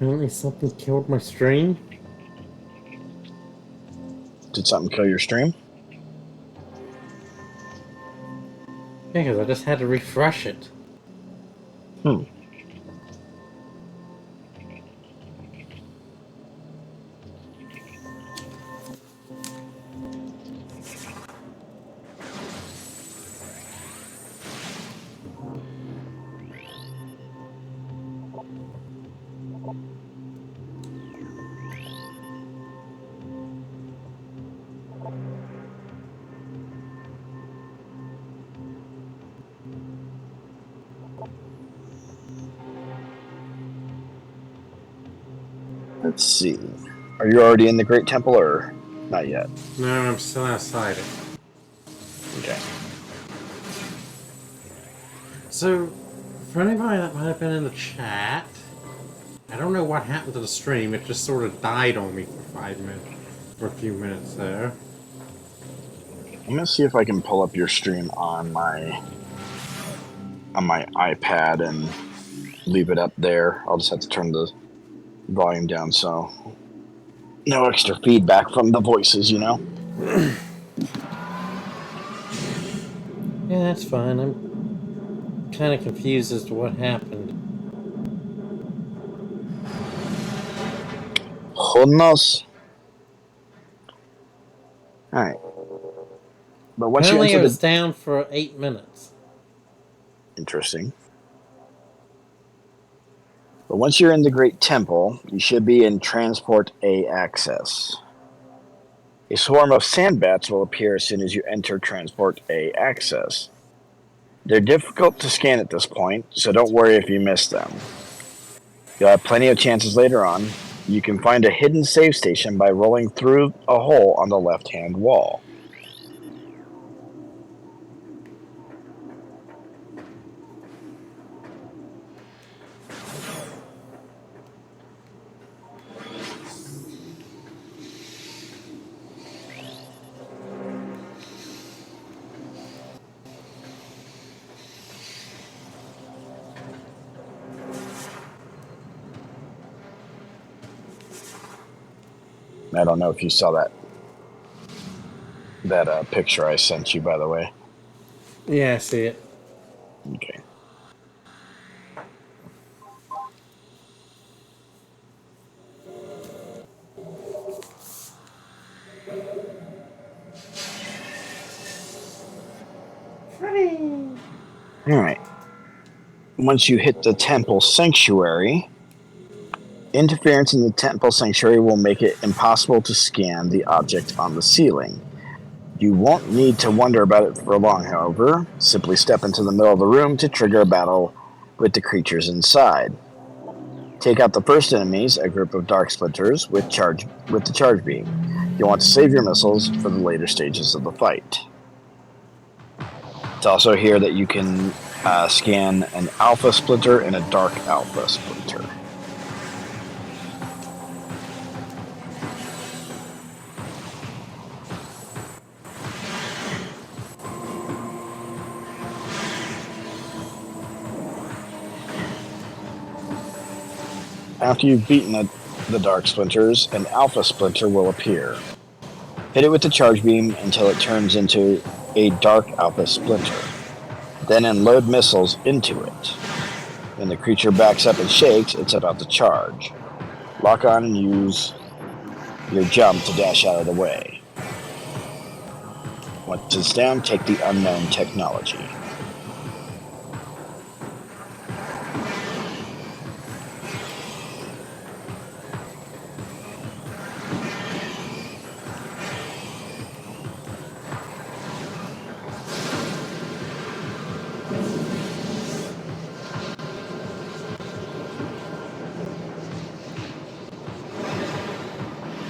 Apparently something killed my stream. Did something kill your stream? Yeah, because I just had to refresh it. Hmm. Let's see. Are you already in the Great Temple or not yet? No, I'm still outside it. Okay. So, for anybody that might have been in the chat, I don't know what happened to the stream. It just sort of died on me for 5 minutes, for a few minutes there. I'm gonna see if I can pull up your stream on my iPad and leave it up there. I'll just have to turn the volume down so no extra feedback from the voices, you know? Yeah, that's fine. I'm kind of confused as to what happened. Who knows? Alright. But once you Apparently, enter it was the... down for 8 minutes. Interesting. But once you're in the Great Temple, you should be in Transport A access. A swarm of sandbats will appear as soon as you enter Transport A access. They're difficult to scan at this point, so don't worry if you miss them. You'll have plenty of chances later on. You can find a hidden save station by rolling through a hole on the left-hand wall. I don't know if you saw that picture I sent you, by the way. Yeah, I see it. Okay. Freddy! Alright. Once you hit the temple sanctuary, interference in the temple sanctuary will make it impossible to scan the object on the ceiling. You won't need to wonder about it for long, however. Simply step into the middle of the room to trigger a battle with the creatures inside. Take out the first enemies, a group of dark splinters, with the charge beam. You'll want to save your missiles for the later stages of the fight. It's also here that you can scan an alpha splinter and a dark alpha splinter. After you've beaten the dark splinters, an alpha splinter will appear. Hit it with the charge beam until it turns into a dark alpha splinter. Then unload missiles into it. When the creature backs up and shakes, it's about to charge. Lock on and use your jump to dash out of the way. Once it's down, take the unknown technology.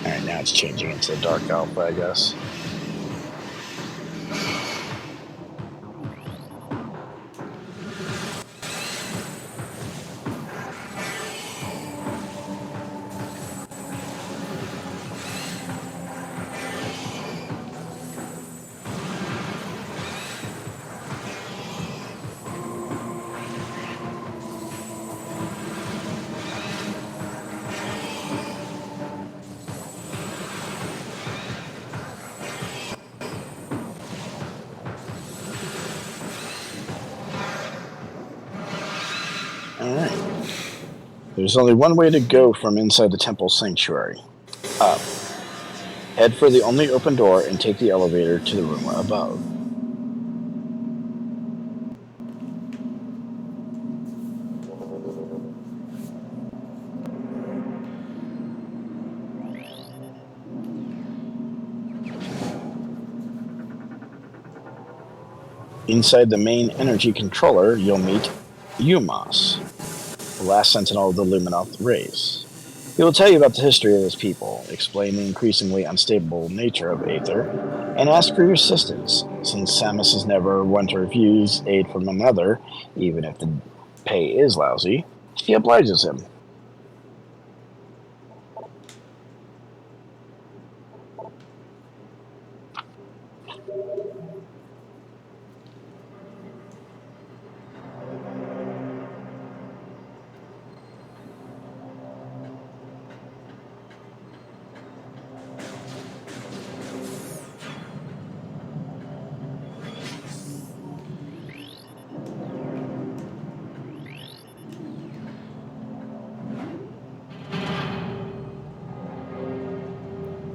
Alright, now it's changing into the dark alpha, I guess. Alright. There's only one way to go from inside the temple sanctuary. Up. Head for the only open door and take the elevator to the room above. Inside the main energy controller, you'll meet Umos, the last sentinel of the Luminoth race. He will tell you about the history of his people, explain the increasingly unstable nature of Aether, and ask for your assistance. Since Samus is never one to refuse aid from another, even if the pay is lousy, she obliges him.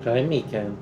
Hi, Mika.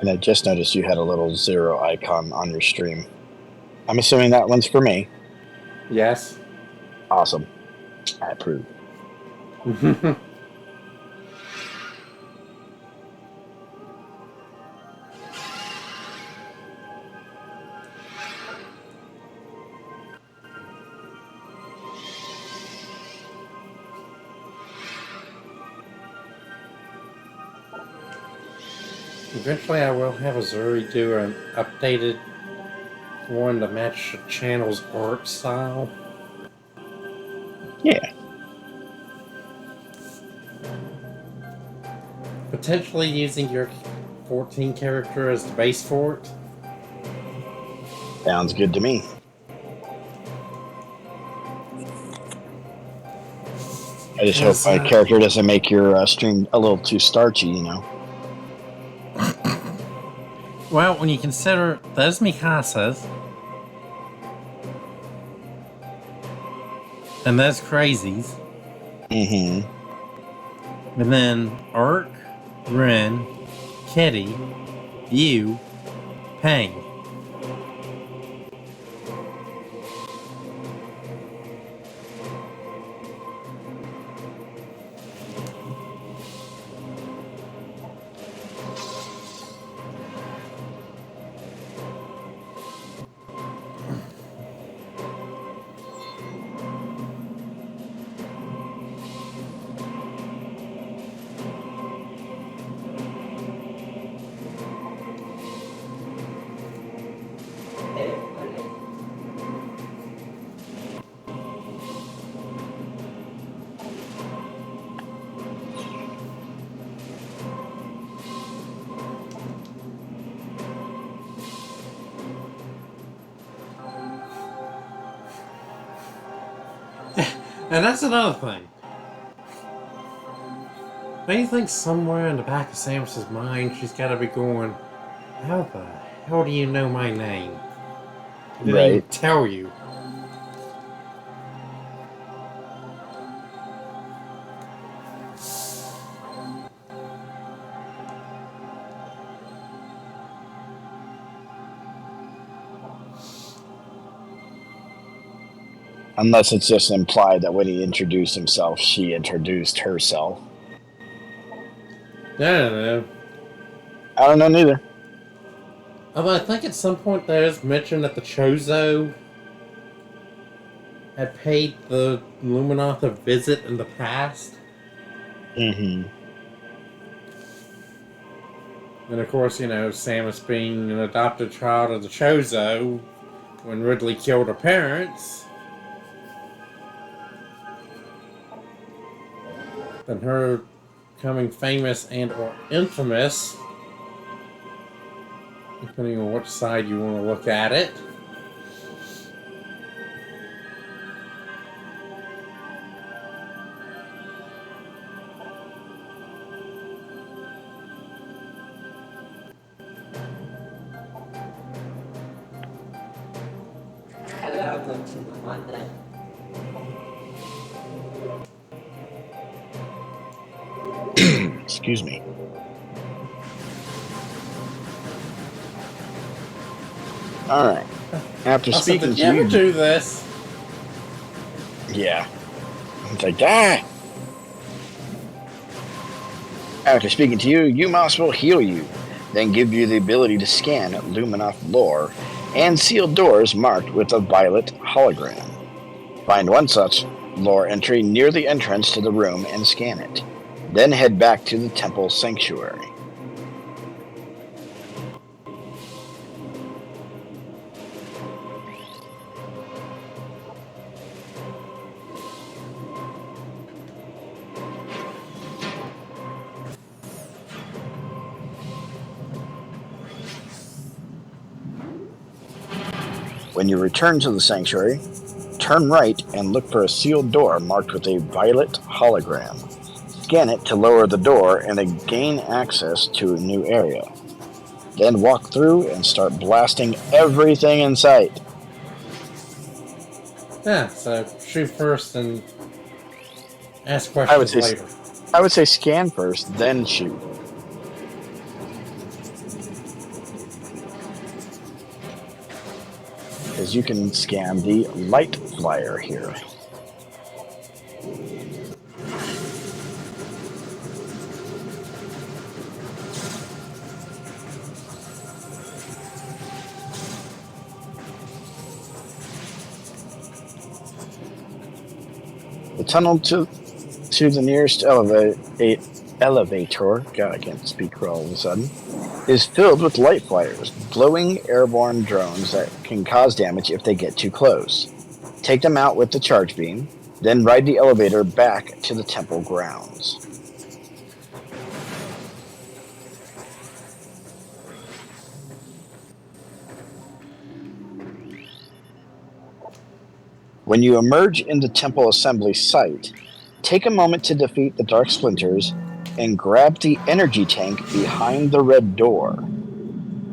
And I just noticed you had a little 0 icon on your stream. I'm assuming that one's for me. Yes. Awesome. I approve. Eventually, I will have a Zuri do an updated one to match the channel's art style. Yeah. Potentially using your 14 character as the base for it. Sounds good to me. I just hope my character doesn't make your stream a little too starchy, you know. Well, when you consider those Mikasas and those crazies, Mm-hmm. and then Ark, Ren, Kitty, you, Pang. And that's another thing. Don't you think somewhere in the back of Samus's mind she's got to be going, how the hell do you know my name? I didn't even tell you. Unless it's just implied that when he introduced himself, she introduced herself. I don't know. I don't know neither. Although I think at some point there is mention that the Chozo had paid the Luminoth a visit in the past. Mm-hmm. And of course, Samus being an adopted child of the Chozo when Ridley killed her parents. Then her becoming famous and or infamous, depending on which side you want to look at it. Excuse me. All right. After speaking Did to you ever you, do this? yeah, it's like ah. After speaking to you, Umos will heal you, then give you the ability to scan Luminoth lore and sealed doors marked with a violet hologram. Find one such lore entry near the entrance to the room and scan it. Then head back to the temple sanctuary. When you return to the sanctuary, turn right and look for a sealed door marked with a violet hologram. Scan it to lower the door and gain access to a new area. Then walk through and start blasting everything in sight. Yeah, so shoot first and ask I would questions say later. I would say scan first, then shoot. Because you can scan the light flyer here. The tunnel to the nearest elevator, God, I can't speak all of a sudden, is filled with light flyers, glowing airborne drones that can cause damage if they get too close. Take them out with the charge beam, then ride the elevator back to the temple grounds. When you emerge in the temple assembly site, take a moment to defeat the dark splinters and grab the energy tank behind the red door.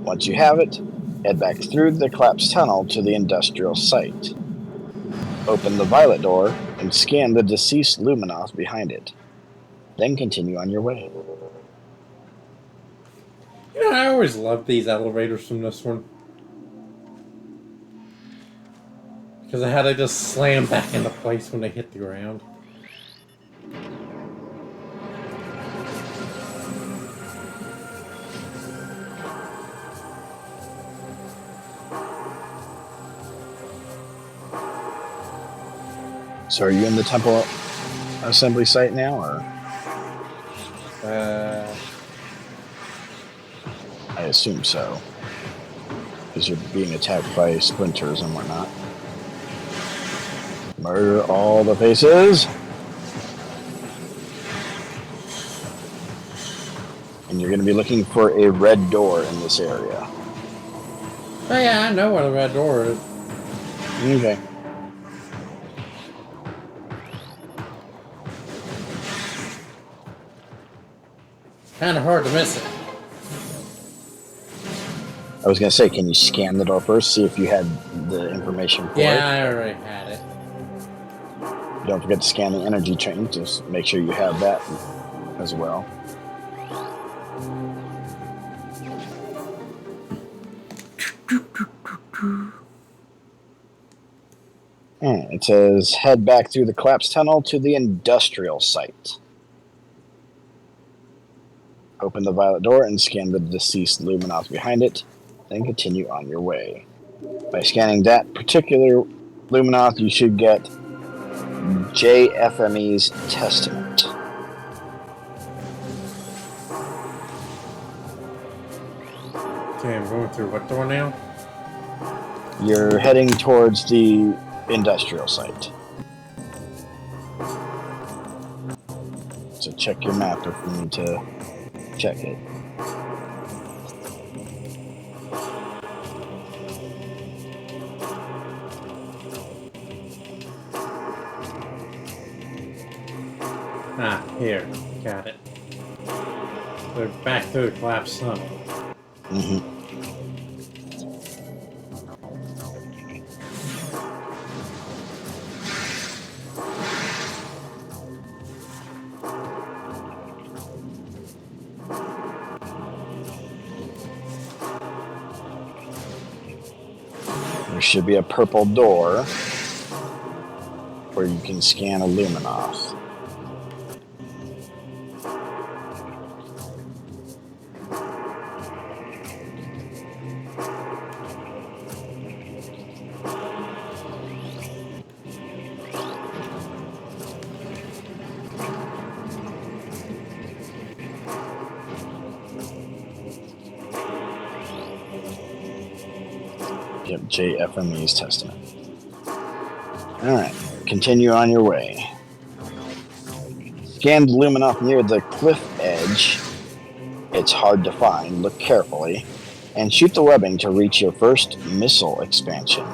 Once you have it, head back through the collapsed tunnel to the industrial site. Open the violet door and scan the deceased Luminoth behind it. Then continue on your way. I always love these elevators from this one. Because of how they just slam back into place when they hit the ground. So are you in the temple assembly site now, or? I assume so. Because you're being attacked by splinters and whatnot. Murder all the faces. And you're going to be looking for a red door in this area. Oh yeah, I know where the red door is. Okay. Kind of hard to miss it. I was going to say, can you scan the door first, see if you had the information for it? Yeah, I already had it. Don't forget to scan the energy chain, just make sure you have that as well. Alright. It says head back through the collapsed tunnel to the industrial site. Open the violet door and scan the deceased Luminoth behind it, then continue on your way. By scanning that particular Luminoth, you should get JFME's Testament. Okay, I'm going through what door now? You're heading towards the industrial site. So check your map if you need to check it. Ah, here. Got it. We're back through the collapsed tunnel. Mm-hmm. There should be a purple door where you can scan a Luminoth. Yep, JFME's Testament. Alright, continue on your way. Scan the Luminoth near the cliff edge. It's hard to find, look carefully, and shoot the webbing to reach your first missile expansion.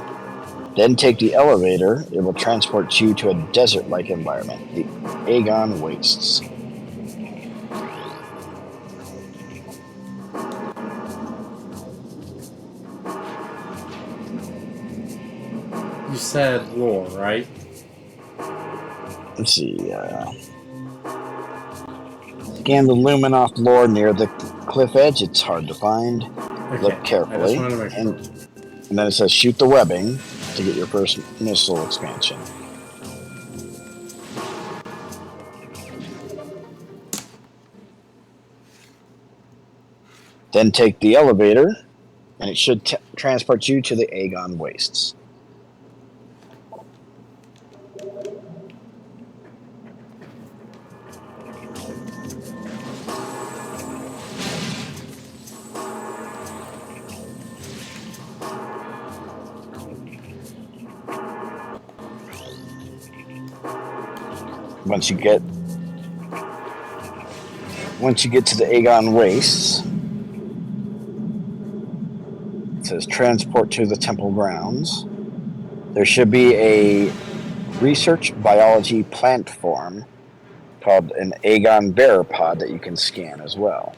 Then take the elevator, it will transport you to a desert-like environment, the Aegon Wastes. You said lore, right? Let's see, scan the Luminoth lore near the cliff edge, it's hard to find. Okay. Look carefully. I just wanted to make sure. And then it says shoot the webbing to get your first missile expansion. Then take the elevator, and it should transport you to the Aegon Wastes. Once you get to the Aegon Wastes, it says transport to the temple grounds. There should be a research biology plant form called an Aegon bearer pod that you can scan as well.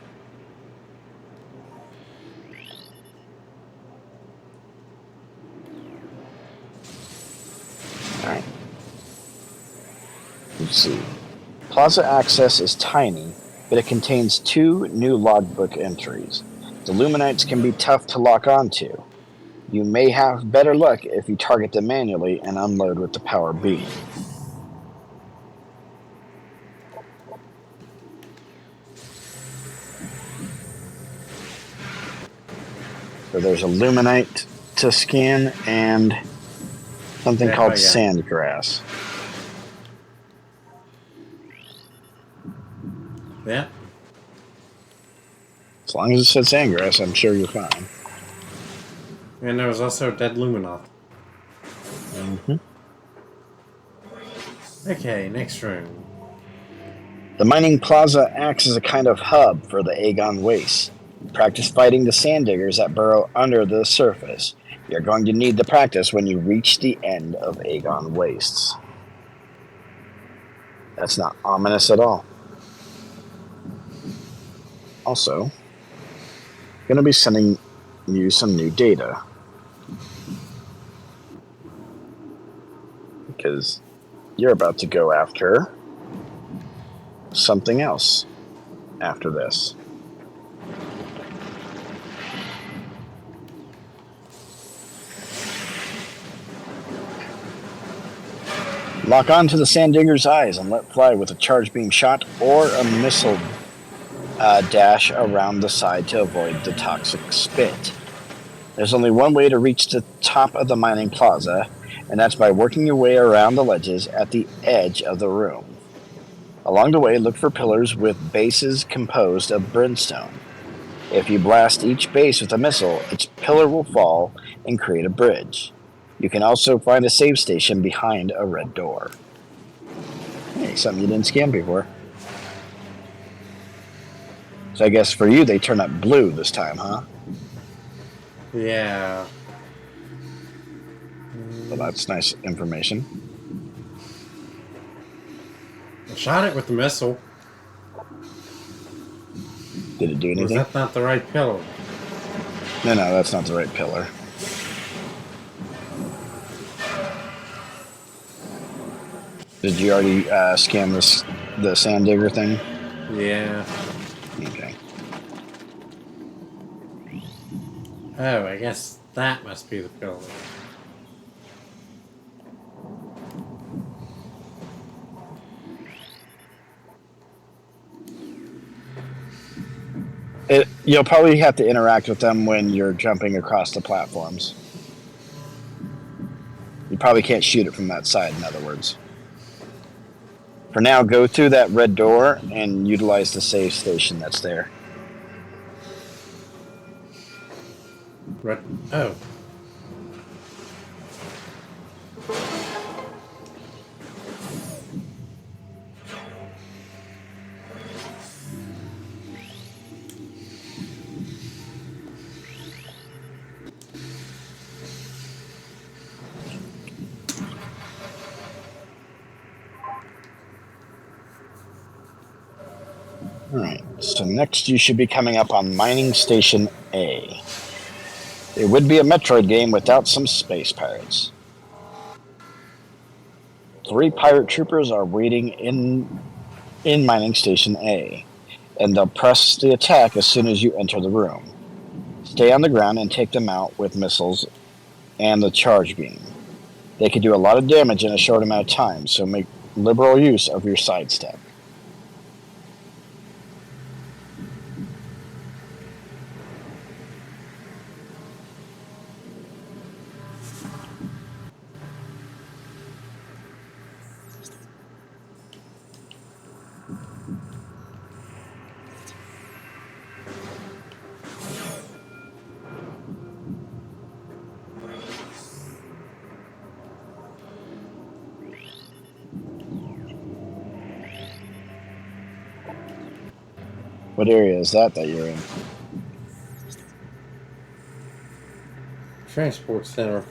Alright. Let's see. Plaza access is tiny, but it contains 2 new logbook entries. The Luminites can be tough to lock onto. You may have better luck if you target them manually and unload with the power beam. So there's a Luminite to scan and something called sandgrass. Yeah. As long as it says sandgrass, I'm sure you're fine. And there was also a dead Luminoth. Mm-hmm. Okay, next room. The mining plaza acts as a kind of hub for the Aegon Wastes. Practice fighting the sand diggers that burrow under the surface. You're going to need the practice when you reach the end of Aegon Wastes. That's not ominous at all. Also, I'm going to be sending you some new data. Because you're about to go after something else after this. Lock on to the sand digger's eyes and let fly with a charge beam shot or a missile dash around the side to avoid the toxic spit. There's only one way to reach the top of the mining plaza, and that's by working your way around the ledges at the edge of the room. Along the way, look for pillars with bases composed of brimstone. If you blast each base with a missile, its pillar will fall and create a bridge. You can also find a save station behind a red door. Hey, something you didn't scan before. So I guess for you, they turn up blue this time, huh? Yeah. Well, that's nice information. I shot it with the missile. Did it do Or is anything? that not the right pillar? No, that's not the right pillar. Did you already scan the sand digger thing? Yeah. Okay. Oh, I guess that must be the pillar. You'll probably have to interact with them when you're jumping across the platforms. You probably can't shoot it from that side, in other words. For now, go through that red door and utilize the save station that's there. Right. Oh. Alright, so next you should be coming up on Mining Station A. It would be a Metroid game without some space pirates. 3 pirate troopers are waiting in Mining Station A, and they'll press the attack as soon as you enter the room. Stay on the ground and take them out with missiles and the charge beam. They can do a lot of damage in a short amount of time, so make liberal use of your sidestep. What area is that you're in? Transport center.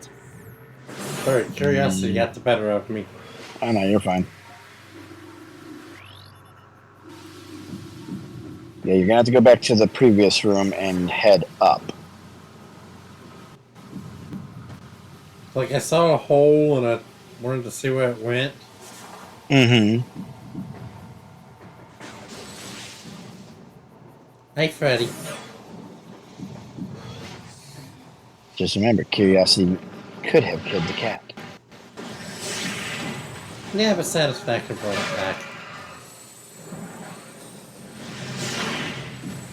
Sorry, curiosity got the better of me. Oh no, you're fine. Yeah, you're gonna have to go back to the previous room and head up. Like, I saw a hole and I wanted to see where it went. Mm-hmm. Hey, Freddy. Just remember, curiosity could have killed the cat. Yeah, but satisfaction brought it back.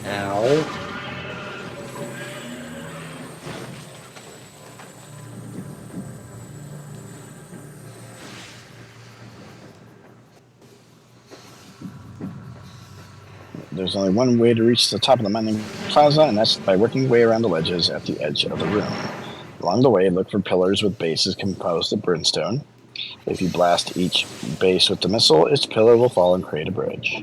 Ow. There's only one way to reach the top of the mining plaza, and that's by working your way around the ledges at the edge of the room. Along the way, look for pillars with bases composed of brimstone. If you blast each base with the missile, its pillar will fall and create a bridge.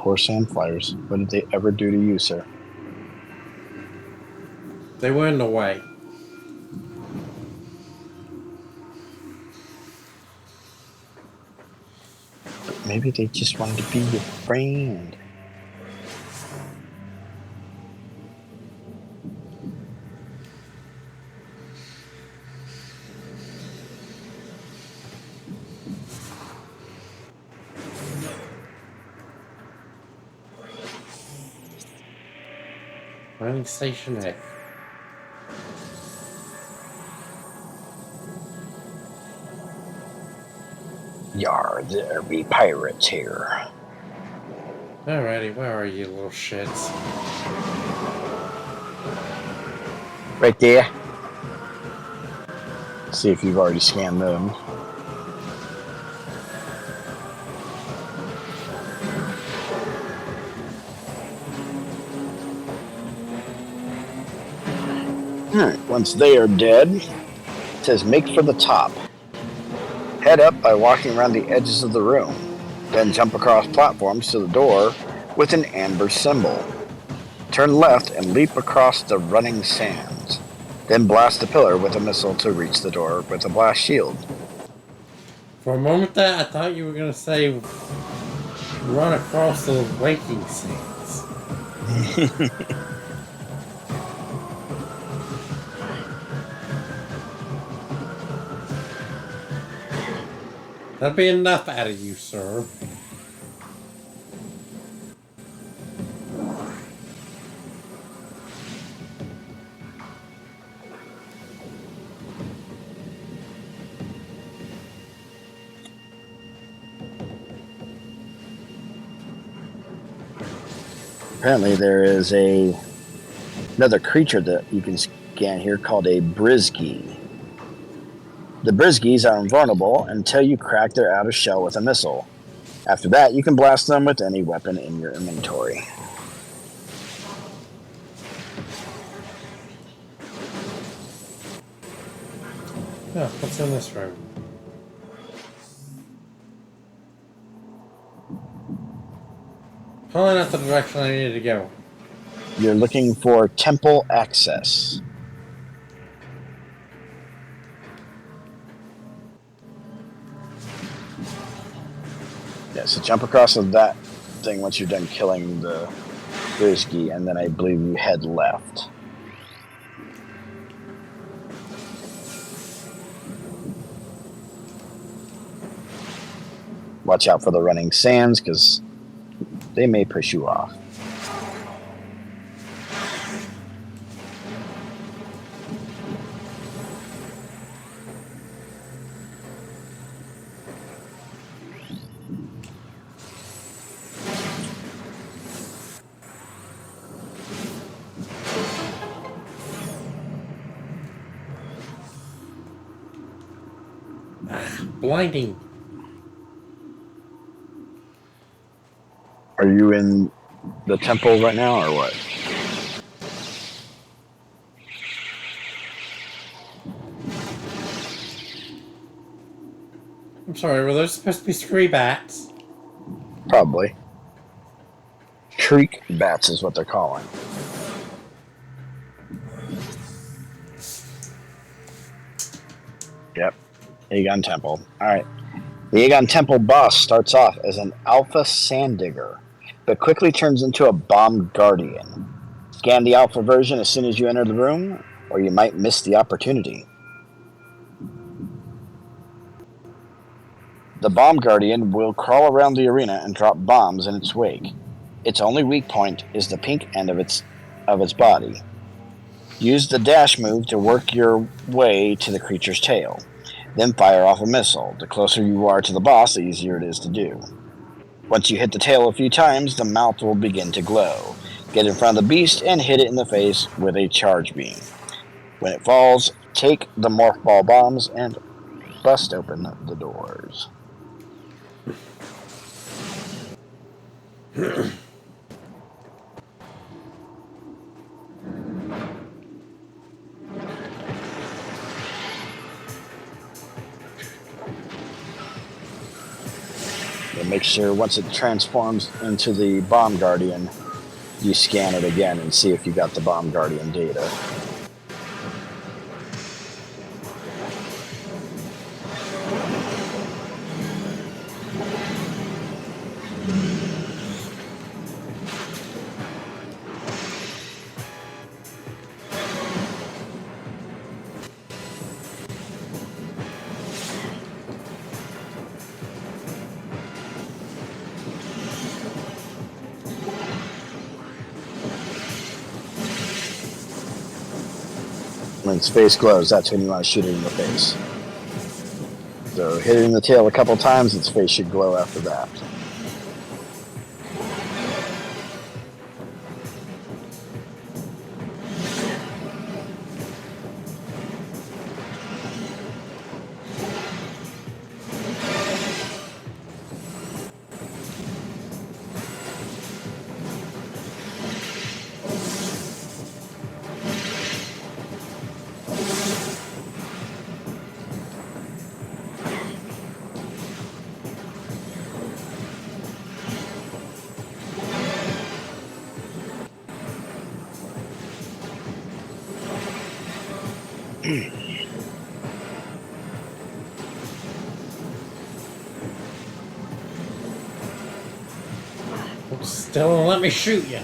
Poor sandflyers. What did they ever do to you, sir? They were in the way. Maybe they just wanted to be your friend. Running Station F. Yar, there be pirates here. Alrighty, where are you, little shits? Right there. See if you've already scanned them. Once they are dead, it says make for the top. Head up by walking around the edges of the room. Then jump across platforms to the door with an amber symbol. Turn left and leap across the running sands. Then blast the pillar with a missile to reach the door with a blast shield. For a moment there, I thought you were going to say run across the waking sands. That'd be enough out of you, sir. Apparently there is another creature that you can scan here called a Brisgy. The Brisgies are invulnerable until you crack their outer shell with a missile. After that, you can blast them with any weapon in your inventory. Oh, what's in this room? Probably not the direction I needed to go. You're looking for temple access. Yeah, so jump across of that thing once you're done killing the Brisgy, and then I believe you head left. Watch out for the running sands, because they may push you off. Blinding. Are you in the temple right now, or what? I'm sorry, were those supposed to be scree bats? Probably. Creek bats is what they're calling. Yep. Aegon Temple. Alright. The Aegon Temple boss starts off as an alpha sand digger, but quickly turns into a bomb guardian. Scan the alpha version as soon as you enter the room, or you might miss the opportunity. The bomb guardian will crawl around the arena and drop bombs in its wake. Its only weak point is the pink end of its body. Use the dash move to work your way to the creature's tail. Then fire off a missile. The closer you are to the boss, the easier it is to do. Once you hit the tail a few times, the mouth will begin to glow. Get in front of the beast and hit it in the face with a charge beam. When it falls, take the morph ball bombs and bust open the doors. make sure once it transforms into the Bomb Guardian, you scan it again and see if you got the Bomb Guardian data. When its face glows, that's when you want to shoot it in the face. So hit it in the tail a couple times, its face should glow after that. Still won't let me shoot you.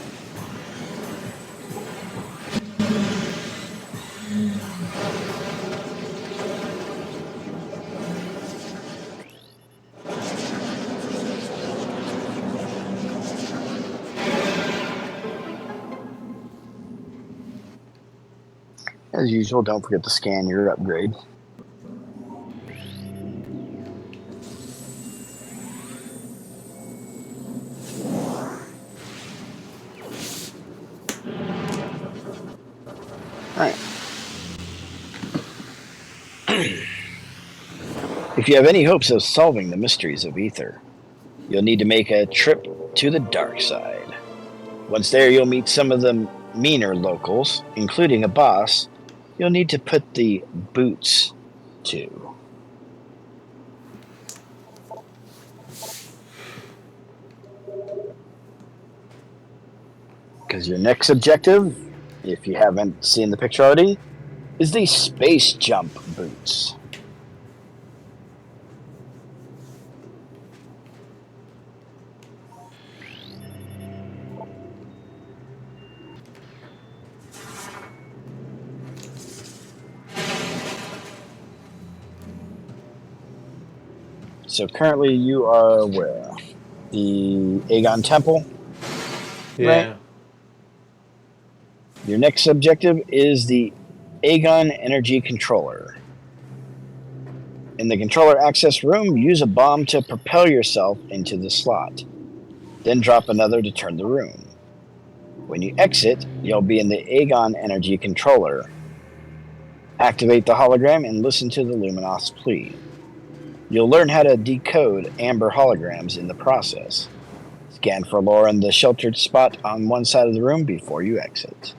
As usual, don't forget to scan your upgrade. Alright. If you have any hopes of solving the mysteries of Ether, you'll need to make a trip to the dark side. Once there, you'll meet some of the meaner locals, including a boss you'll need to put the boots to. Because your next objective, if you haven't seen the picture already, is the space jump boots. So currently you are where? The Aegon Temple? Yeah. Right? Your next objective is the Aegon Energy Controller. In the controller access room, use a bomb to propel yourself into the slot. Then drop another to turn the room. When you exit, you'll be in the Aegon Energy Controller. Activate the hologram and listen to the Luminos plea. You'll learn how to decode amber holograms in the process. Scan for lore in the sheltered spot on one side of the room before you exit.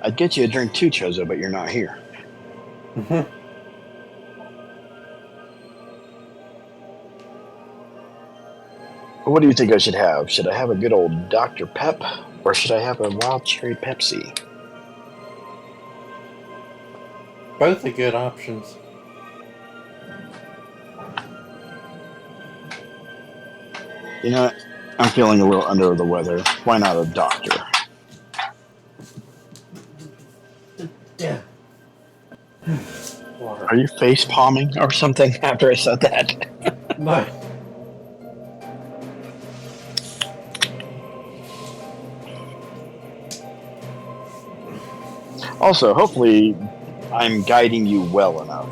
I'd get you a drink too, Chozo, but you're not here. What do you think I should have? Should I have a good old Dr. Pep, or should I have a wild cherry Pepsi? Both are good options. You know what? I'm feeling a little under the weather. Why not a doctor? Yeah. Water. Are you face palming or something after I said that? No. Also, hopefully, I'm guiding you well enough.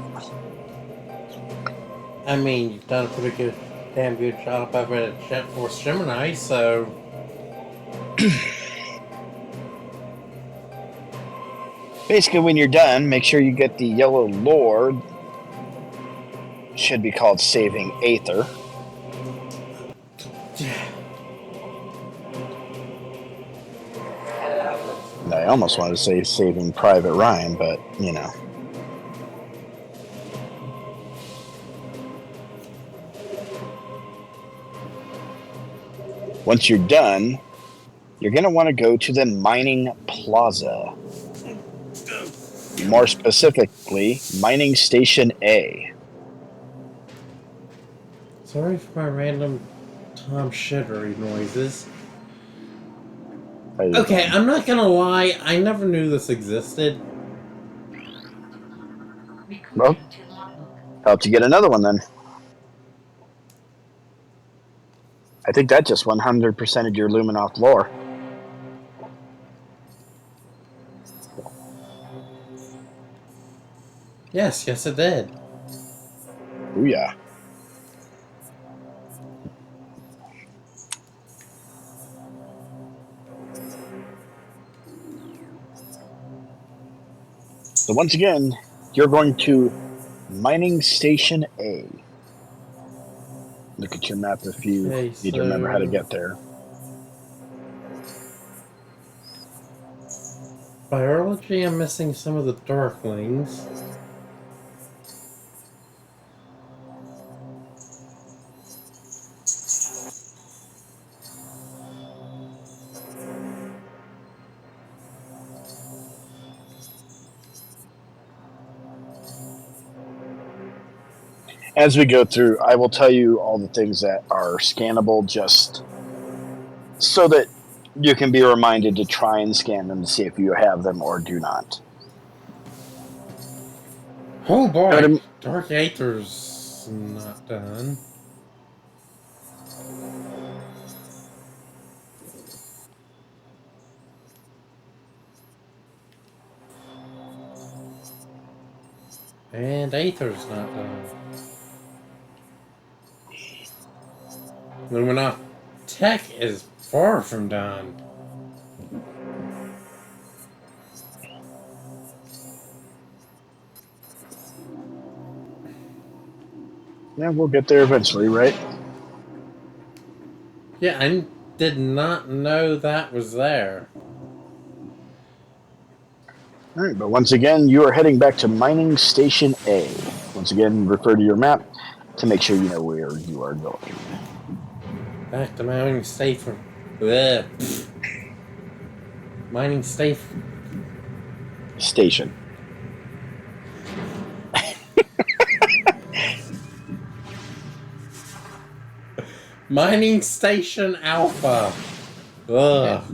I mean, you've done a pretty good, damn good job of it at Jet Force Gemini, so. Basically, when you're done, make sure you get the Yellow Lord. Should be called Saving Aether. And I almost wanted to say Saving Private Ryan, but, you know. Once you're done, you're going to want to go to the Mining Plaza. More specifically, Mining Station A. Sorry for my random Tom Shittery noises. Okay, I'm not gonna lie, I never knew this existed. Well, helped you get another one then. I think that just 100%ed your Luminoth lore. Yes, it did. Ooh, yeah. So once again, you're going to Mining Station A. Look at your map if you Okay, need to remember how to get there. Biology, I'm missing some of the Darklings. As we go through, I will tell you all the things that are scannable just so that you can be reminded to try and scan them to see if you have them or do not. Oh boy! Dark Aether's not done. And Aether's not done. Luminoth Tech is far from done. Yeah, we'll get there eventually, right? Yeah, I did not know that was there. All right, but once again, you are heading back to Mining Station A. Once again, refer to your map to make sure you know where you are going. Back to Mining Station. Bleh. Mining Station. Station. Mining Station Alpha. Ugh.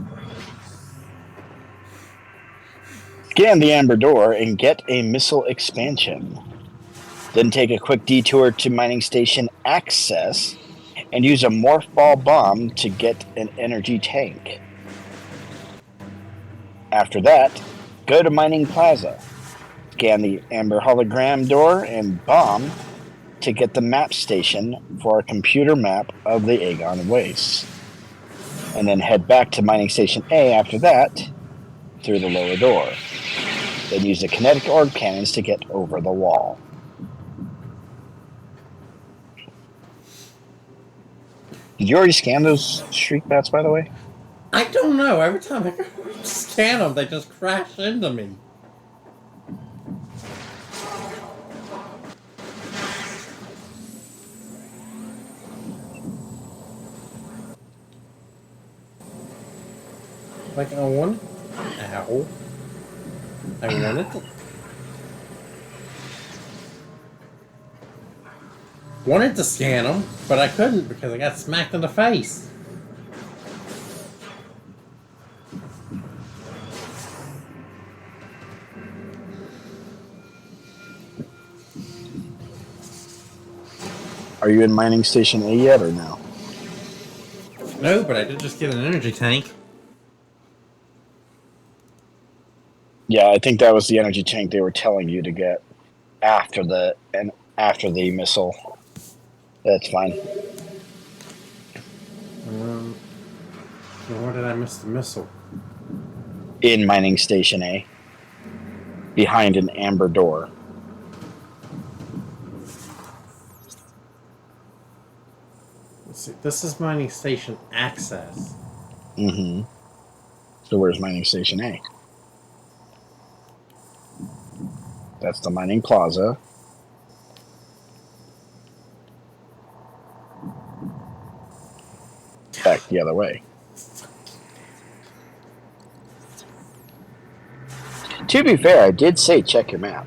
Scan the amber door and get a missile expansion. Then take a quick detour to Mining Station Access and use a morph ball bomb to get an energy tank. After that, go to Mining Plaza. Scan the amber hologram door and bomb to get the map station for a computer map of the Aegon Wastes. And then head back to Mining Station A after that through the lower door. Then use the kinetic orb cannons to get over the wall. Did you already scan those shriek bats, by the way? I don't know. Every time I go to scan them, they just crash into me. Like, I wanted... Ow. I wanted to... Wanted to scan them, but I couldn't because I got smacked in the face. Are you in mining station A yet or no? No, but I did just get an energy tank. Yeah, I think that was the energy tank they were telling you to get after the missile. That's fine. Where did I miss the missile? In mining station A, behind an amber door. Let's see. This is mining station access. Mm-hmm. So where's mining station A? That's the mining plaza. Back the other way. To be fair, I did say check your map.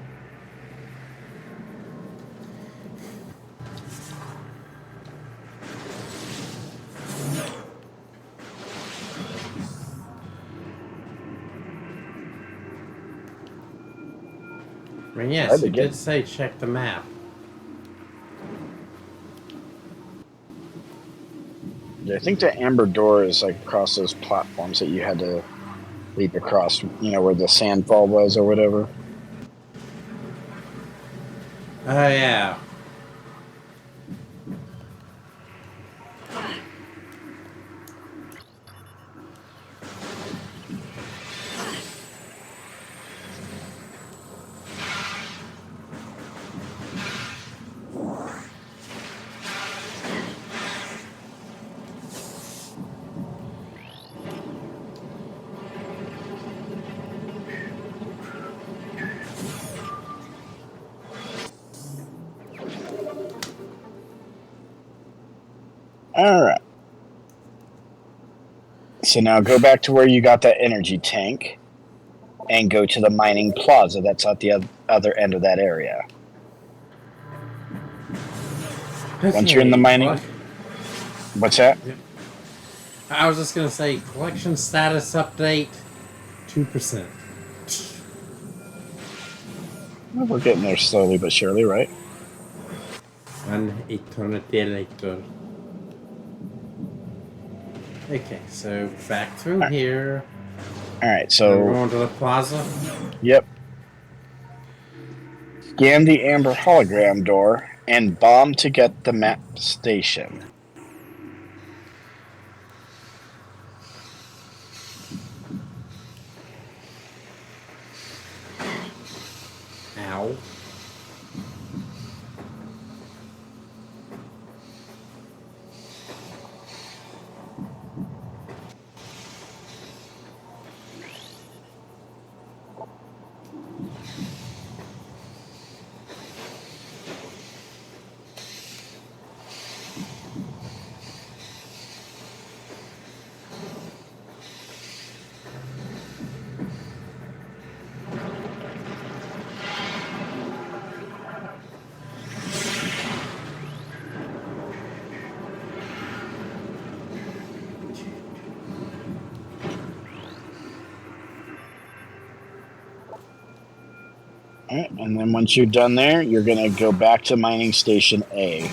I mean, yes, you did say check the map. Yeah, I think the amber door is like across those platforms that you had to leap across, you know, where the sandfall was or whatever. Oh, yeah. All right. So now go back to where you got that energy tank and go to the mining plaza that's at the other end of that area. Okay, Once you're in the mining... What's that? I was just going to say, collection status update, 2%. Well, we're getting there slowly but surely, right? An eternity later. Okay, so back through here. Alright, so... We're going to the plaza? Yep. Scan the amber hologram door and bomb to get the map station. Ow. Alright, and then once you're done there, you're going to go back to mining station A.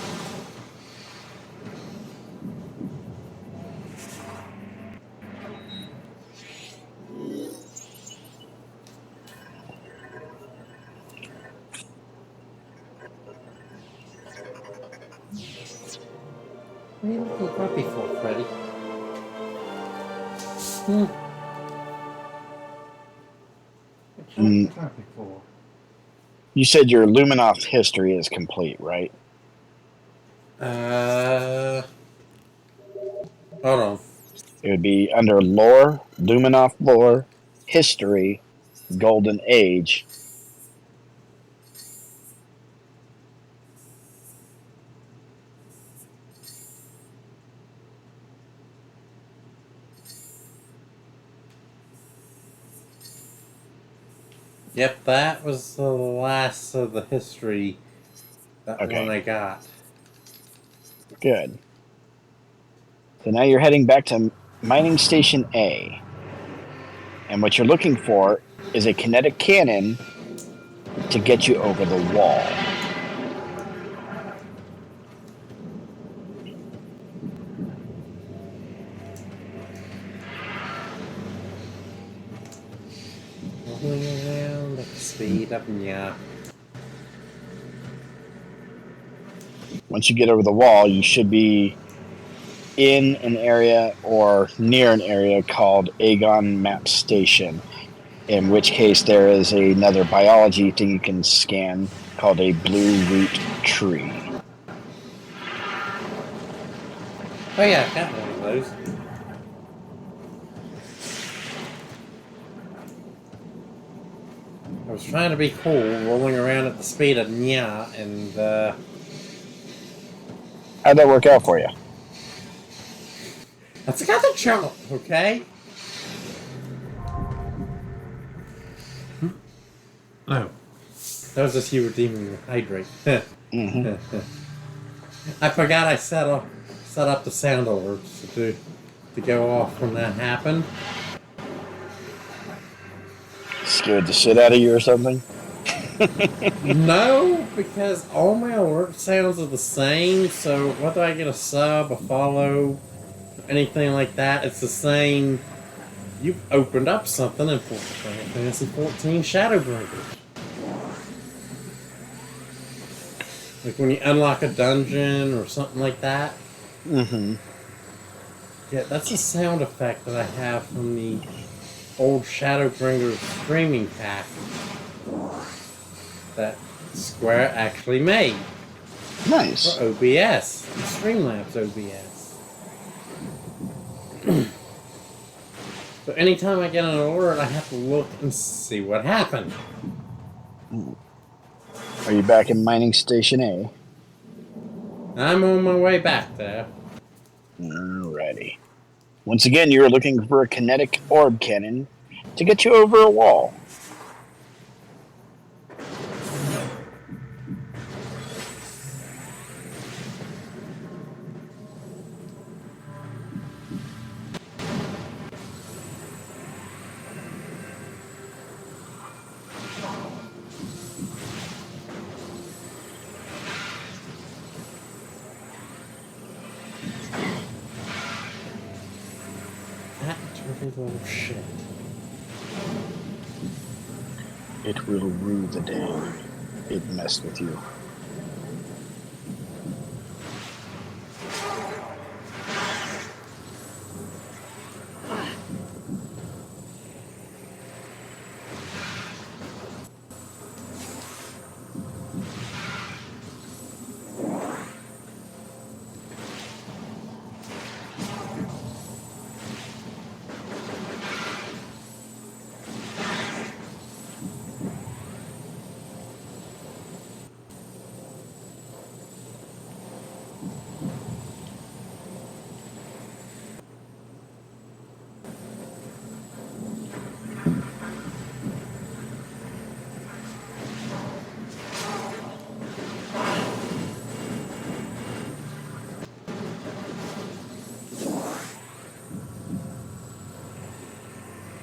What are you looking grumpy for, Freddy? What you looking grumpy for? You said your Luminoth history is complete, right? Hold on. It would be under lore, Luminoff lore, history, golden age. Yep, that was the last of the history. That one Okay, I got. good. So now you're heading back to Mining Station A. And what you're looking for is a kinetic cannon to get you over the wall. Rolling around at the speed of nya. Once you get over the wall, you should be in an area or near an area called Agon Map Station, in which case there is another biology thing you can scan called a blue root tree. Oh yeah, I got one of those. I was trying to be cool, rolling around at the speed of nya, and How'd that work out for you? I got the jump, okay? Oh. That was just you redeeming the hydrate. Mm-hmm. I forgot I set up the sound alerts to go off when that happened. Scared the shit out of you or something? No, because all my alert sounds are the same, so whether I get a sub, a follow, anything like that, it's the same. You've opened up something in Final Fantasy 14 Shadowbringers. Like when you unlock a dungeon or something like that. Mm-hmm. Yeah, that's a sound effect that I have from the old Shadowbringers streaming pack that Square actually made for Nice. OBS, Streamlabs OBS. So anytime I get an alert, I have to look and see what happened. Are you back in Mining Station A? I'm on my way back there. Alrighty. Once again, you are looking for a kinetic orb cannon to get you over a wall. That dirty little shit. It will rue the day it messed with you.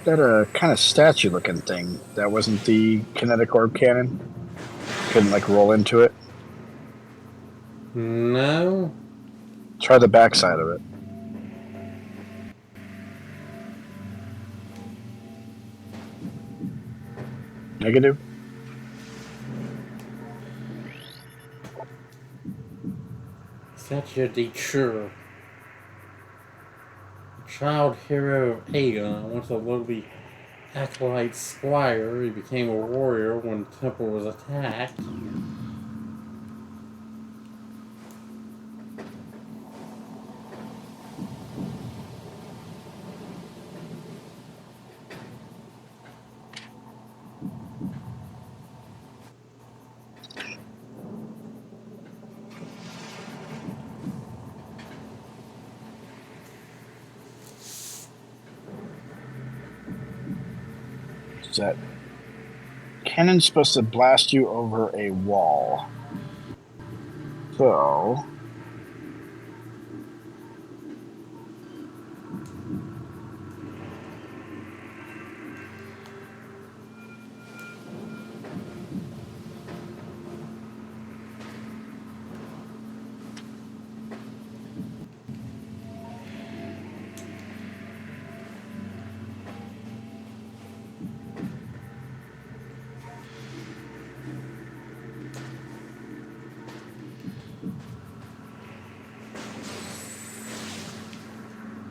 That kind of statue looking thing, that wasn't the kinetic orb cannon? Couldn't like roll into it? No. Try the backside of it. Negative? Statue de Sure. Child hero Aegon, once a lowly acolyte squire, he became a warrior when the temple was attacked. that cannon's supposed to blast you over a wall. So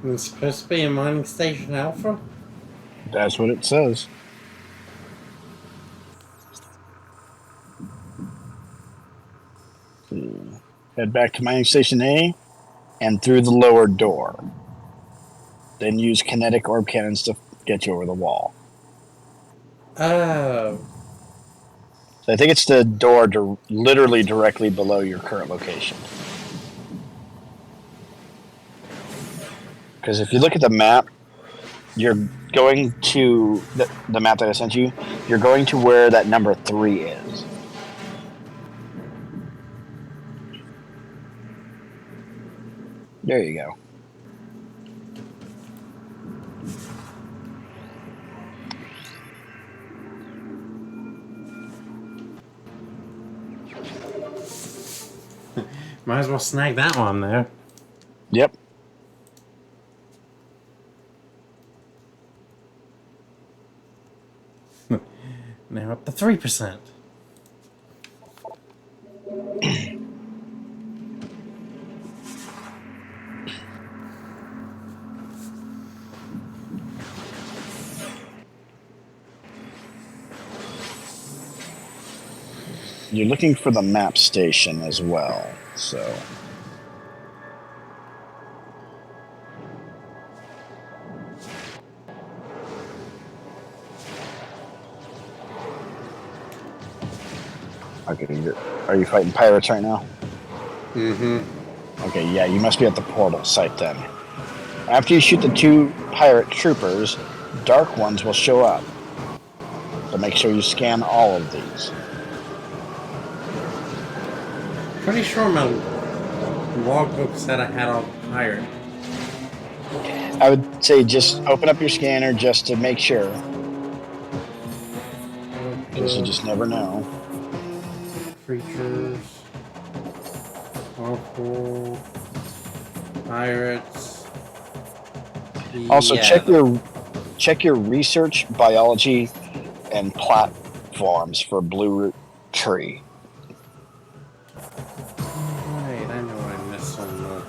It's supposed to be a mining station alpha? that's what it says. Head back to mining station A and through the lower door. Then use kinetic orb cannons to get you over the wall. Oh. So I think it's the door literally directly below your current location. Because if you look at the map, you're going to the map that I sent you. You're going to where that number 3 is. There you go. Might as well snag that one there. Yep. Now up to 3%. You're looking for the map station as well, so... Okay, are you fighting pirates right now? Mm-hmm. Okay, yeah, you must be at the portal site then. After you shoot the 2 pirate troopers, dark ones will show up. So make sure you scan all of these. Pretty sure my logbook said I had all the pirate. I would say just open up your scanner just to make sure. Because you just never know. Creatures. Awful. Pirates. Also, Yeah, check your research, biology, and platforms for Blue Root Tree. Right, I know I missed on the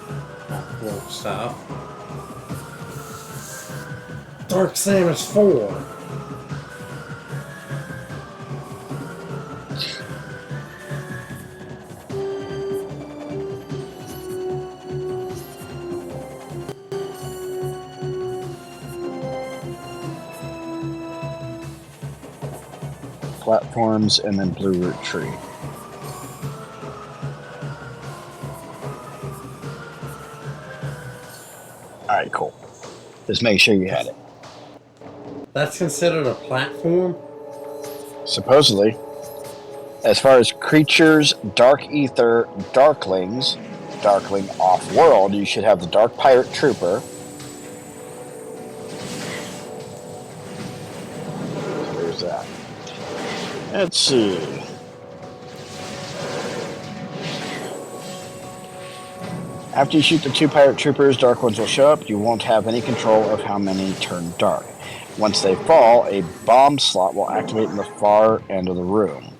awful stuff. Dark Samus 4. Platforms, and then Blue Root Tree. Alright, cool. Just make sure you had it. That's considered a platform? Supposedly. As far as creatures, Dark Ether, Darklings, Darkling Off-World, you should have the Dark Pirate Trooper. Where's that? Let's see. After you shoot the 2 pirate troopers, dark ones will show up. You won't have any control of how many turn dark. Once they fall, a bomb slot will activate in the far end of the room.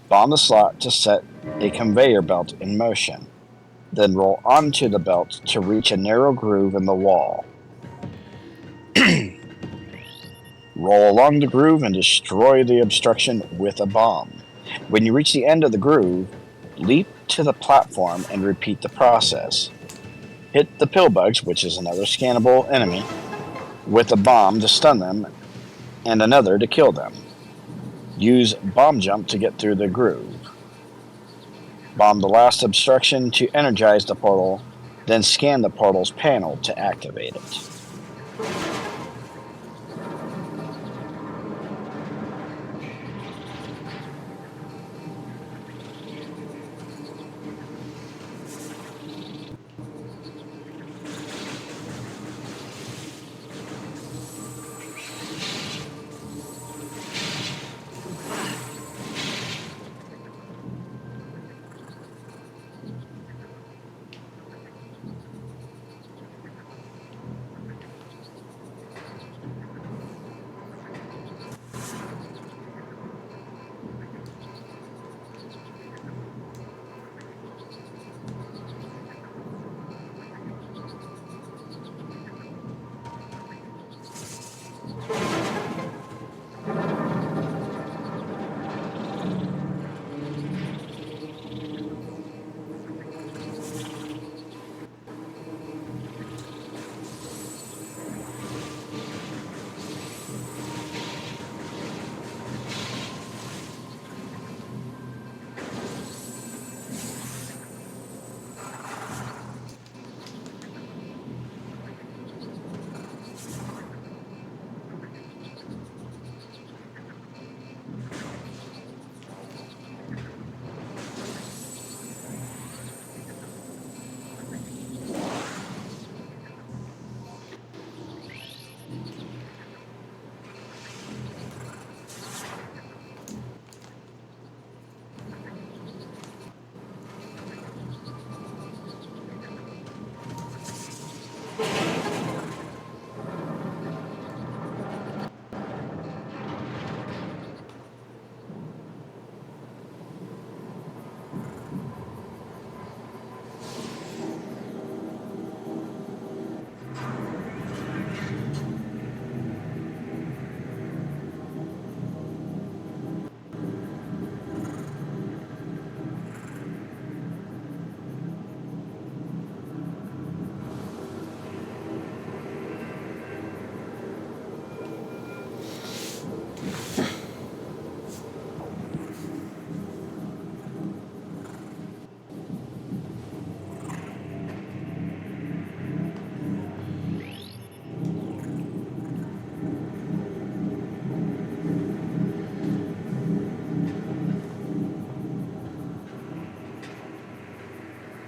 Bomb the slot to set a conveyor belt in motion. Then roll onto the belt to reach a narrow groove in the wall. Roll along the groove and destroy the obstruction with a bomb. When you reach the end of the groove, leap to the platform and repeat the process. Hit the pillbugs, which is another scannable enemy, with a bomb to stun them and another to kill them. Use bomb jump to get through the groove. Bomb the last obstruction to energize the portal, then scan the portal's panel to activate it.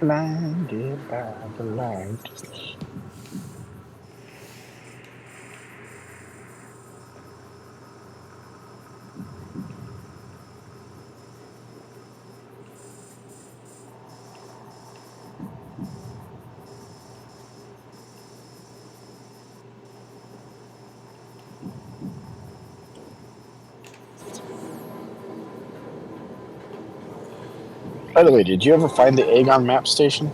Blinded by the light. By the way, did you ever find the Aegon map station?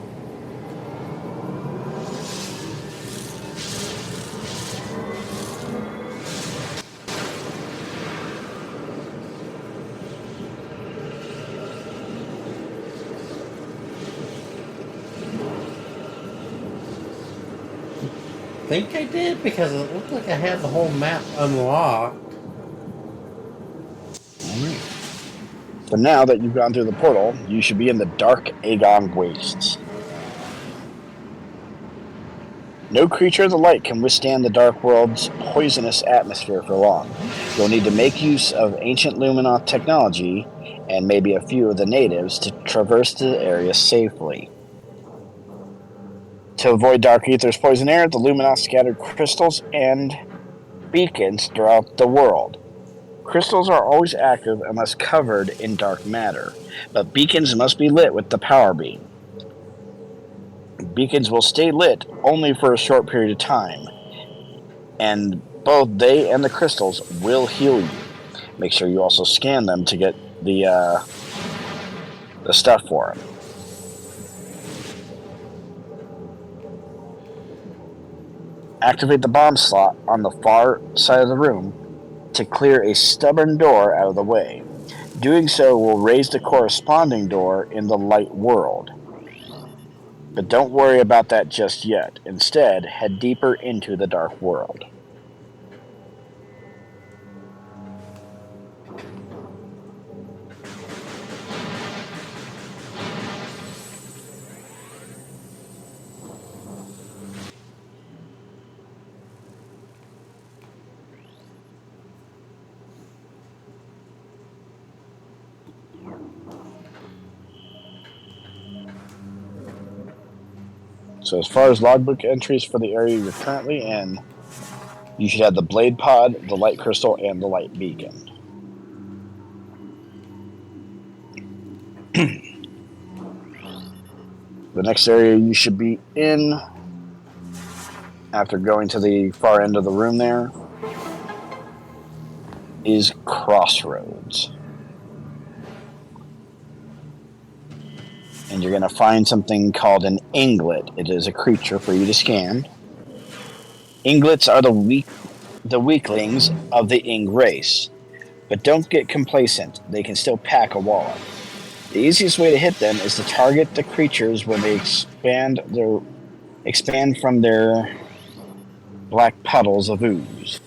I think I did because it looked like I had the whole map unlocked. So now that you've gone through the portal, you should be in the dark Aegon Wastes. No creature of the light can withstand the Dark World's poisonous atmosphere for long. You'll need to make use of ancient Luminoth technology and maybe a few of the natives to traverse the area safely. To avoid Dark Aether's poison air, the Luminoth scattered crystals and beacons throughout the world. Crystals are always active unless covered in dark matter, but beacons must be lit with the power beam. Beacons will stay lit only for a short period of time, and both they and the crystals will heal you. Make sure you also scan them to get the stuff for them. Activate the bomb slot on the far side of the room to clear a stubborn door out of the way. Doing so will raise the corresponding door in the light world. But don't worry about that just yet. Instead, head deeper into the dark world. So as far as logbook entries for the area you're currently in, you should have the blade pod, the light crystal, and the light beacon. The next area you should be in, after going to the far end of the room there, is Crossroads. And you're going to find something called an inglet. It is a creature for you to scan. Inglets are the weaklings of the Ing race. But don't get complacent. They can still pack a wallop. The easiest way to hit them is to target the creatures when they expand from their black puddles of ooze.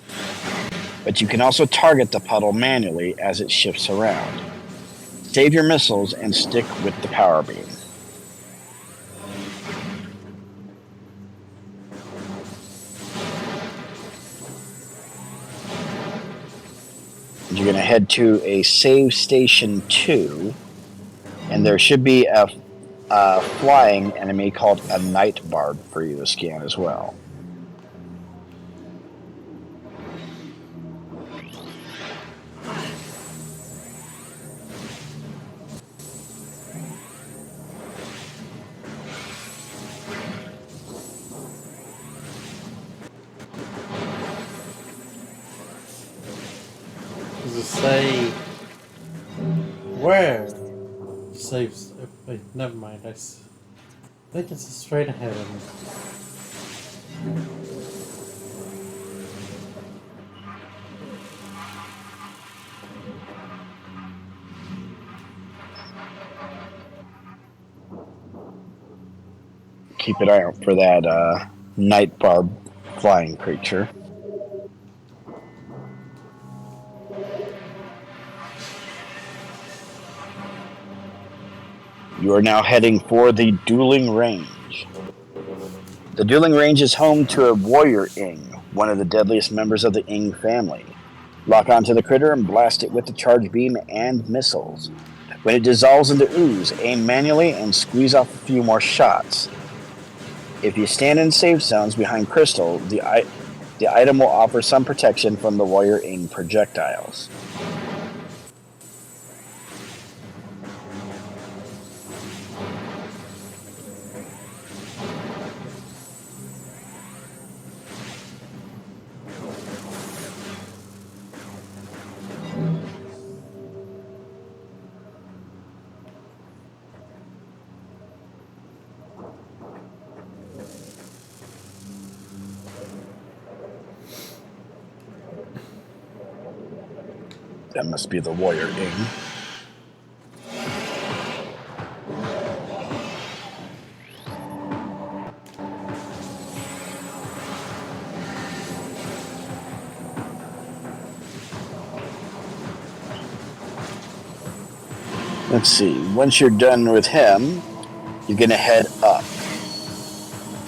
But you can also target the puddle manually as it shifts around. Save your missiles and stick with the power beam. You're going to head to a save station 2, and there should be a flying enemy called a night barb for you to scan as well. Does it say where? Saves. Wait, never mind. I think it's straight ahead of me. Keep an eye out for that night barb flying creature. You are now heading for the Dueling Range. The Dueling Range is home to a warrior Ing, one of the deadliest members of the Ing family. Lock onto the critter and blast it with the charge beam and missiles. When it dissolves into ooze, aim manually and squeeze off a few more shots. If you stand in safe zones behind crystal, the item will offer some protection from the warrior aim projectiles. That must be the warrior aim. Let's see. Once you're done with him, you're going to head up.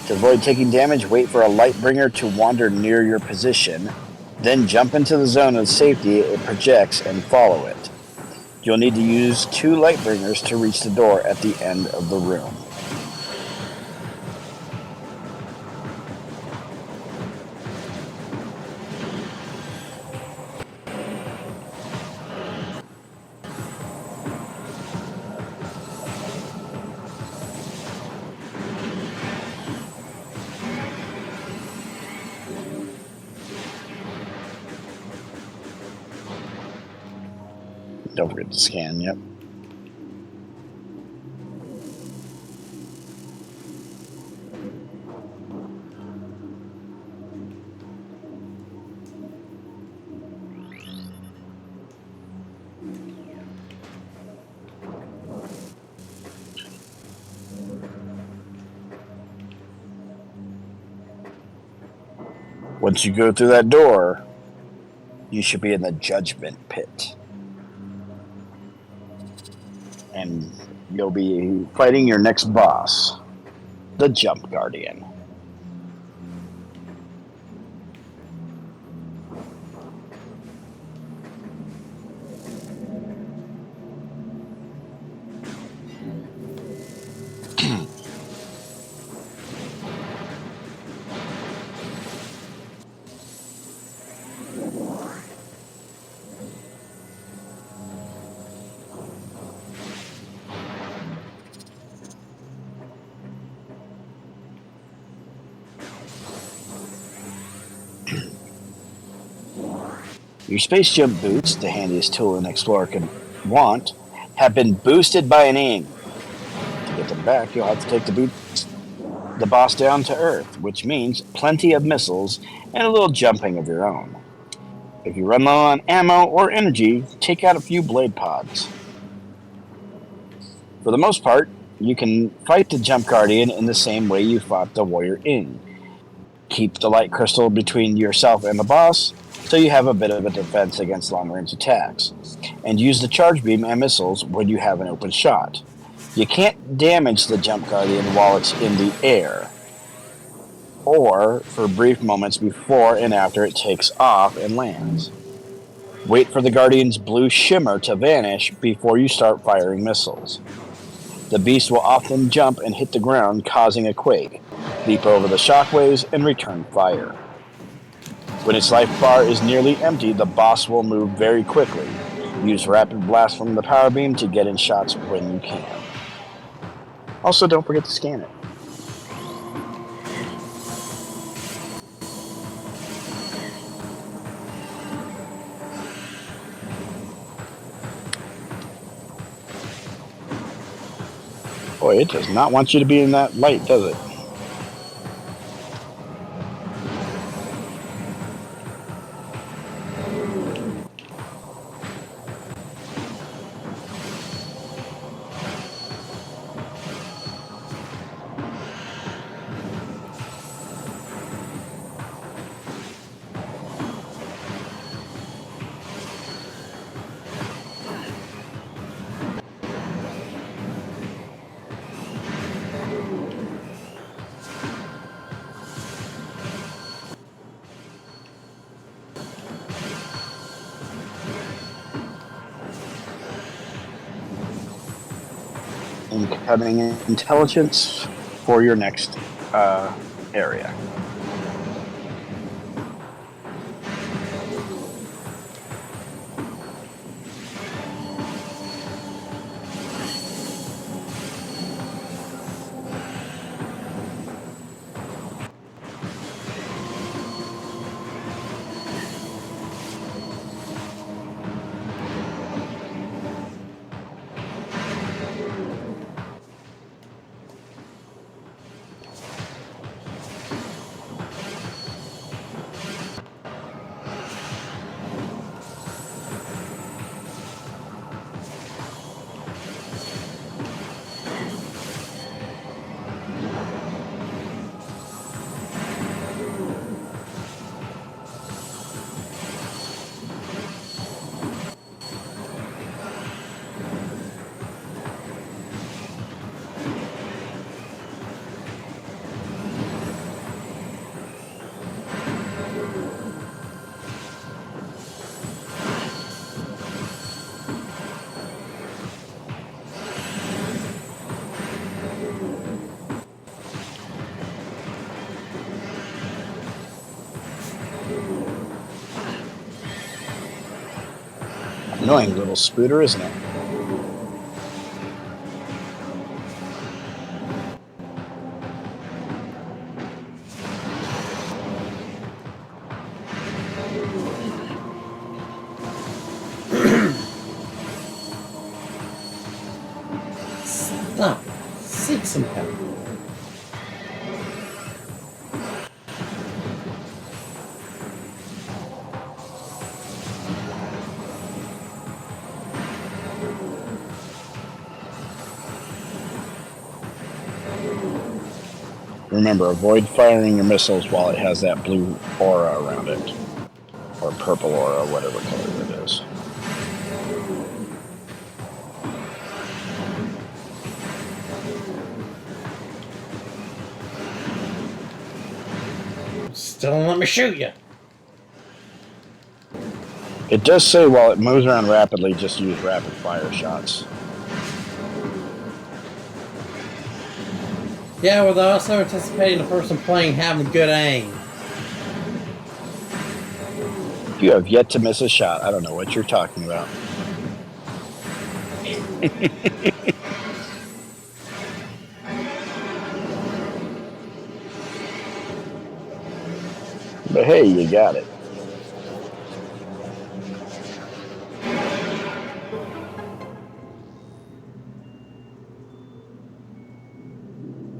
To avoid taking damage, wait for a Lightbringer to wander near your position, then jump into the zone of safety it projects and follow it. You'll need to use 2 Lightbringers to reach the door at the end of the room. Don't forget to scan, yep. Once you go through that door, you should be in the Judgment Pit. And you'll be fighting your next boss, the Jump Guardian. Your space jump boots, the handiest tool an explorer can want, have been boosted by an aim. To get them back, you'll have to take the boss down to Earth, which means plenty of missiles and a little jumping of your own. If you run low on ammo or energy, take out a few blade pods. For the most part, you can fight the Jump Guardian in the same way you fought the Warrior Ing. Keep the light crystal between yourself and the boss, so you have a bit of a defense against long-range attacks, and use the charge beam and missiles when you have an open shot. You can't damage the Jump Guardian while it's in the air, or for brief moments before and after it takes off and lands. Wait for the Guardian's blue shimmer to vanish before you start firing missiles. The beast will often jump and hit the ground, causing a quake, leap over the shockwaves, and return fire. When its life bar is nearly empty, the boss will move very quickly. Use rapid blast from the power beam to get in shots when you can. Also, don't forget to scan it. Boy, it does not want you to be in that light, does it? incoming intelligence for your next area. Annoying little spooter, isn't it? Stop. Seek some help. Remember, avoid firing your missiles while it has that blue aura around it. Or purple aura, whatever color it is. Still don't let me shoot you. It does say while it moves around rapidly, just use rapid fire shots. Yeah, well, they're also anticipating the person playing having good aim. You have yet to miss a shot. I don't know what you're talking about. But hey, you got it.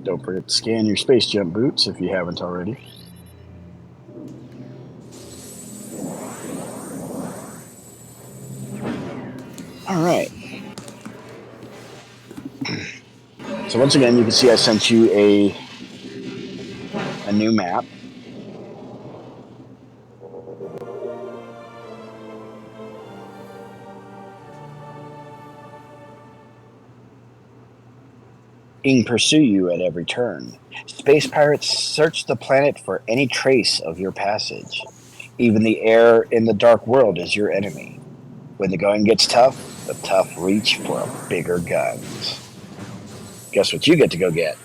Don't forget to scan your space jump boots if you haven't already. Alright. So once again, you can see I sent you a new map. Pursue you at every turn. Space pirates search the planet for any trace of your passage. Even the air in the dark world is your enemy. When the going gets tough, the tough reach for bigger guns. Guess what you get to go get?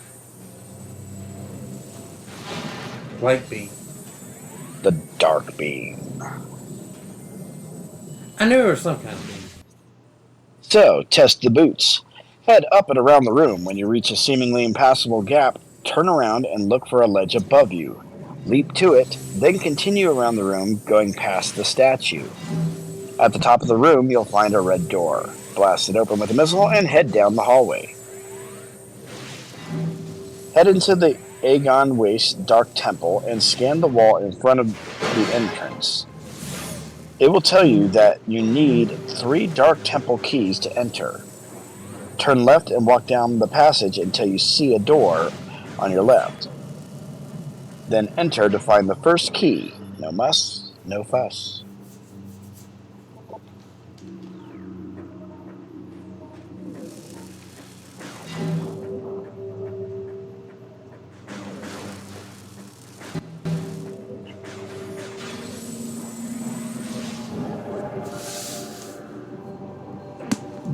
Light beam. The dark beam. I knew there was some kind of beam. So, test the boots. Head up and around the room. When you reach a seemingly impassable gap, turn around and look for a ledge above you. Leap to it, then continue around the room, going past the statue. At the top of the room, you'll find a red door. Blast it open with a missile and head down the hallway. Head into the Aegon Waste Dark Temple and scan the wall in front of the entrance. It will tell you that you need 3 Dark Temple keys to enter. Turn left and walk down the passage until you see a door on your left. Then enter to find the first key. No muss, no fuss.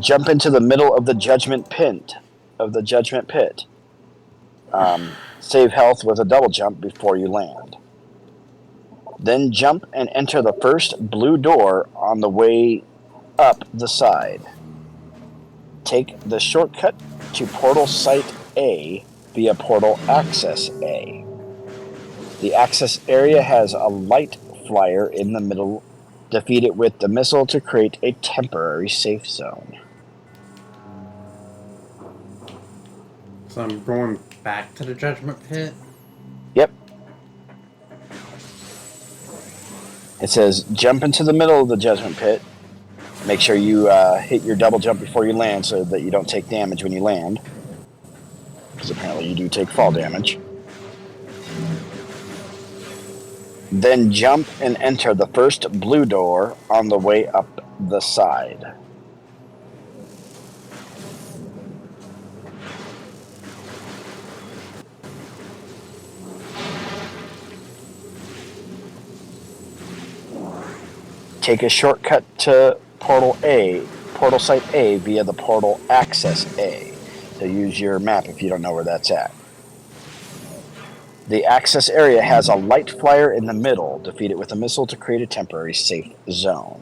Jump into the middle of the Judgment Pit. of the Judgment Pit. Save health with a double jump before you land. Then jump and enter the first blue door on the way up the side. Take the shortcut to Portal Site A via Portal Access A. The access area has a light flyer in the middle. Defeat it with the missile to create a temporary safe zone. So I'm going back to the Judgment Pit? Yep. It says jump into the middle of the Judgment Pit. Make sure you hit your double jump before you land so that you don't take damage when you land. Because apparently you do take fall damage. Then jump and enter the first blue door on the way up the side. Take a shortcut to Portal Site A via the Portal Access A. So use your map if you don't know where that's at. The access area has a light flyer in the middle. Defeat it with a missile to create a temporary safe zone.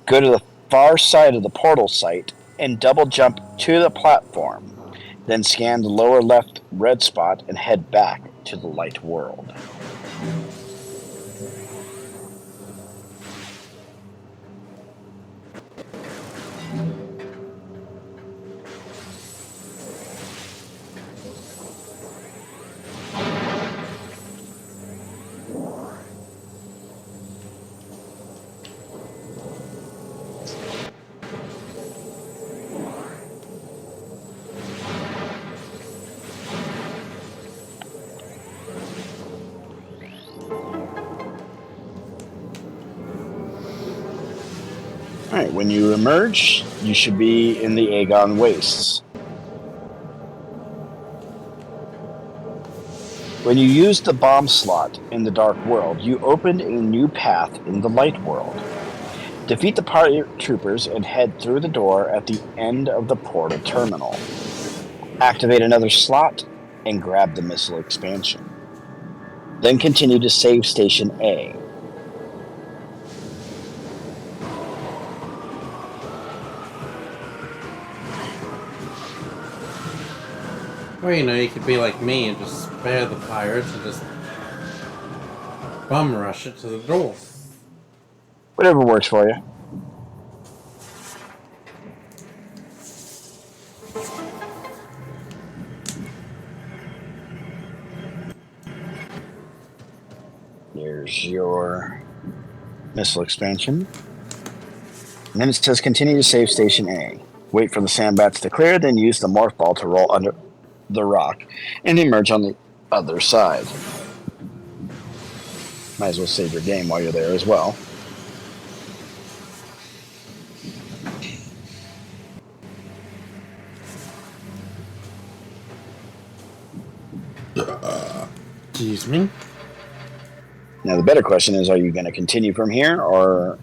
Go to the far side of the portal site and double jump to the platform. Then scan the lower left red spot and head back to the light world. Alright, when you emerge, you should be in the Aegon Wastes. When you used the bomb slot in the Dark World, you opened a new path in the Light World. Defeat the party troopers and head through the door at the end of the portal terminal. Activate another slot and grab the missile expansion. Then continue to Save Station A. Well, you could be like me and just spare the pirates and just bum rush it to the door. Whatever works for you. Here's your missile expansion. And then it says continue to Save Station A. Wait for the sandbats to clear, then use the morph ball to roll under the rock and emerge on the other side. Might as well save your game while you're there as well. Excuse me. Now the better question is, are you going to continue from here, or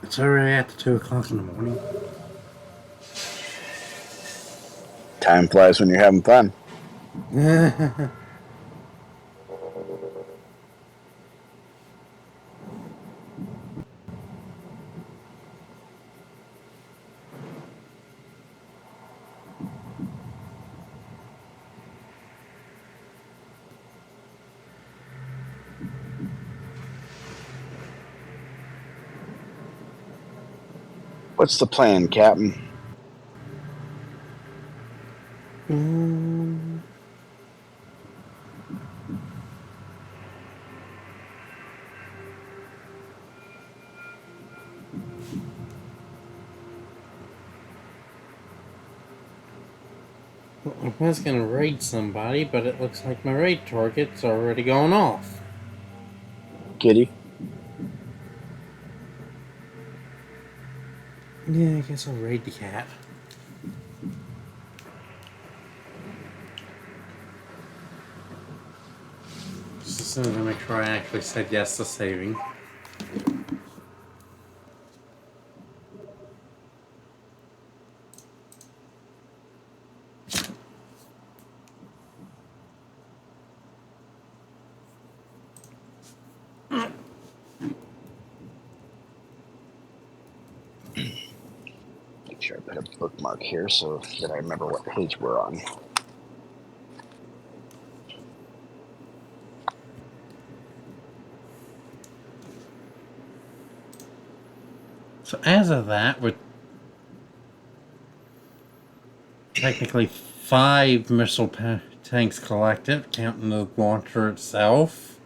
it's already after 2 o'clock in the morning. time flies when you're having fun? What's the plan, Captain? I was gonna raid somebody, but it looks like my raid target's already gone off. Kitty? Yeah, I guess I'll raid the cat. soon as I make sure I actually said yes to saving. Make sure I put a bookmark here so that I remember what page we're on. So as of that, with technically 5 missile tanks collected, counting the launcher itself,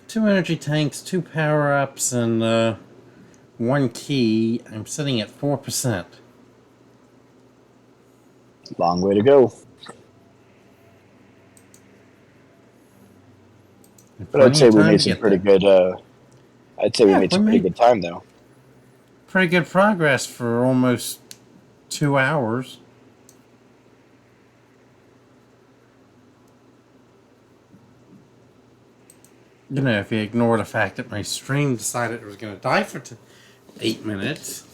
2 energy tanks, 2 power-ups, and 1 key, I'm sitting at 4%. Long way to go. But I'd Plenty say of we time made to some get pretty there. good. I'd say we Yeah, made we some pretty made good time though. pretty good progress for almost 2 hours. You know, if you ignore the fact that my stream decided it was going to die for 8 minutes.